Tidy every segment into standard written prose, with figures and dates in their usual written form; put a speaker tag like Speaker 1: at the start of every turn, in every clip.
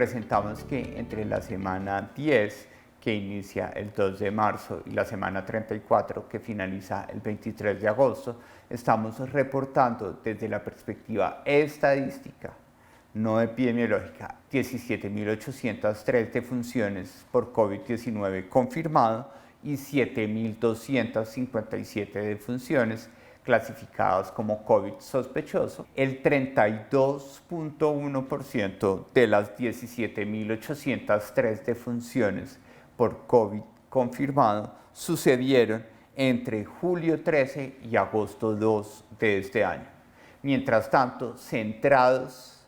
Speaker 1: presentamos que entre la semana 10, que inicia el 2 de marzo, y la semana 34, que finaliza el 23 de agosto, estamos reportando desde la perspectiva estadística, no epidemiológica, 17.803 defunciones por COVID-19 confirmado y 7.257 defunciones clasificadas como COVID sospechoso. El 32.1% de las 17.803 defunciones por COVID confirmado sucedieron entre julio 13 y agosto 2 de este año. Mientras tanto, centrados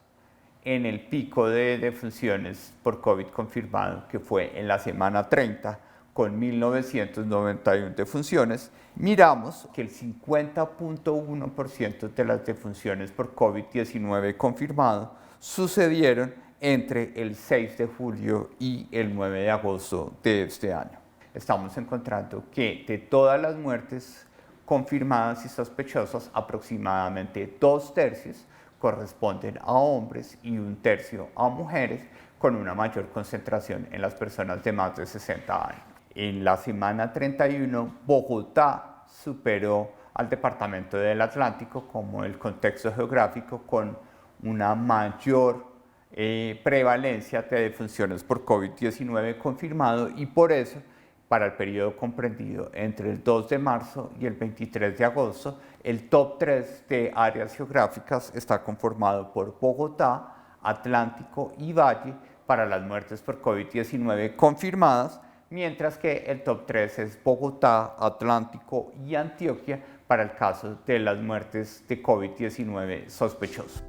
Speaker 1: en el pico de defunciones por COVID confirmado, que fue en la semana 30, con 1.991 defunciones, miramos que el 50.1% de las defunciones por COVID-19 confirmado sucedieron entre el 6 de julio y el 9 de agosto de este año. Estamos encontrando que de todas las muertes confirmadas y sospechosas, aproximadamente 2/3 corresponden a hombres y 1/3 a mujeres, con una mayor concentración en las personas de más de 60 años. En la semana 31, Bogotá superó al departamento del Atlántico como el contexto geográfico con una mayor prevalencia de defunciones por COVID-19 confirmado, y por eso, para el periodo comprendido entre el 2 de marzo y el 23 de agosto, el top 3 de áreas geográficas está conformado por Bogotá, Atlántico y Valle para las muertes por COVID-19 confirmadas, mientras que el top 3 es Bogotá, Atlántico y Antioquia para el caso de las muertes de COVID-19 sospechoso.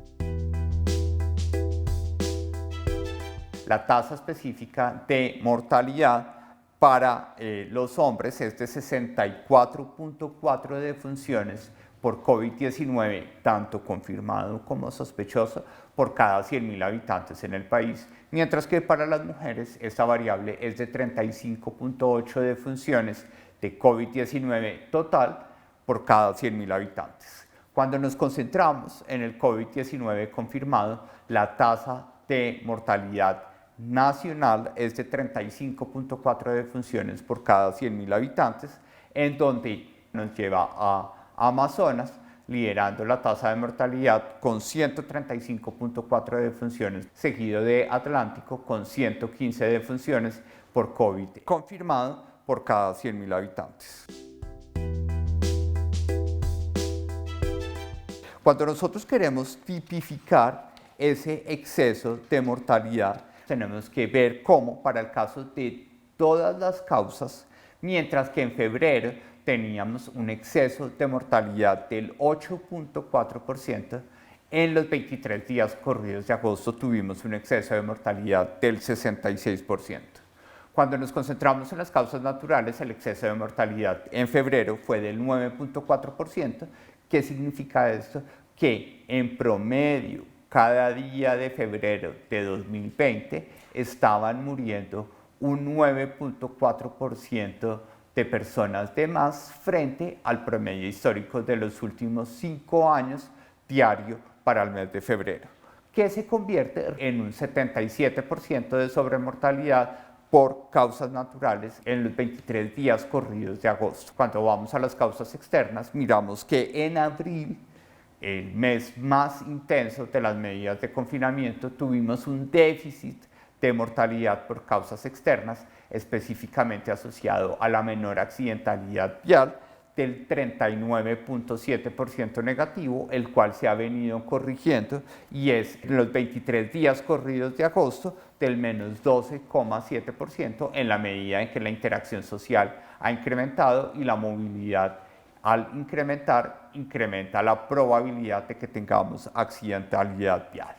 Speaker 1: La tasa específica de mortalidad para los hombres es de 64.4 defunciones por COVID-19, tanto confirmado como sospechoso, por cada 100.000 habitantes en el país, mientras que para las mujeres esta variable es de 35.8 defunciones de COVID-19 total por cada 100.000 habitantes. Cuando nos concentramos en el COVID-19 confirmado, la tasa de mortalidad nacional es de 35.4 defunciones por cada 100.000 habitantes, en donde nos lleva a Amazonas, liderando la tasa de mortalidad con 135.4 defunciones, seguido de Atlántico con 115 defunciones por COVID confirmado por cada 100.000 habitantes. Cuando nosotros queremos tipificar ese exceso de mortalidad, tenemos que ver cómo, para el caso de todas las causas, mientras que en febrero teníamos un exceso de mortalidad del 8.4%, en los 23 días corridos de agosto tuvimos un exceso de mortalidad del 66%. Cuando nos concentramos en las causas naturales, el exceso de mortalidad en febrero fue del 9.4%. ¿Qué significa esto? Que en promedio, cada día de febrero de 2020 estaban muriendo un 9.4% de personas de más frente al promedio histórico de los últimos 5 años diario para el mes de febrero, que se convierte en un 77% de sobremortalidad por causas naturales en los 23 días corridos de agosto. Cuando vamos a las causas externas, miramos que en abril, el mes más intenso de las medidas de confinamiento, tuvimos un déficit de mortalidad por causas externas, específicamente asociado a la menor accidentalidad vial, del 39.7% negativo, el cual se ha venido corrigiendo y es en los 23 días corridos de agosto del menos 12,7%, en la medida en que la interacción social ha incrementado y la movilidad, al incrementar, incrementa la probabilidad de que tengamos accidentalidad vial.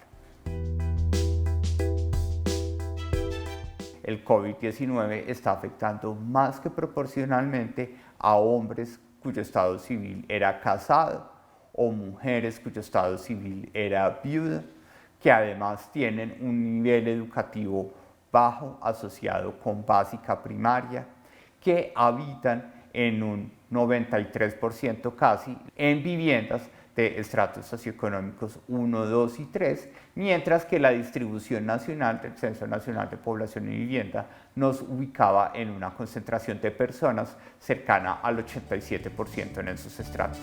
Speaker 1: El COVID-19 está afectando más que proporcionalmente a hombres cuyo estado civil era casado o mujeres cuyo estado civil era viuda, que además tienen un nivel educativo bajo asociado con básica primaria, que habitan en un 93% casi en viviendas de estratos socioeconómicos 1, 2 y 3, mientras que la distribución nacional del Censo Nacional de Población y Vivienda nos ubicaba en una concentración de personas cercana al 87% en esos estratos.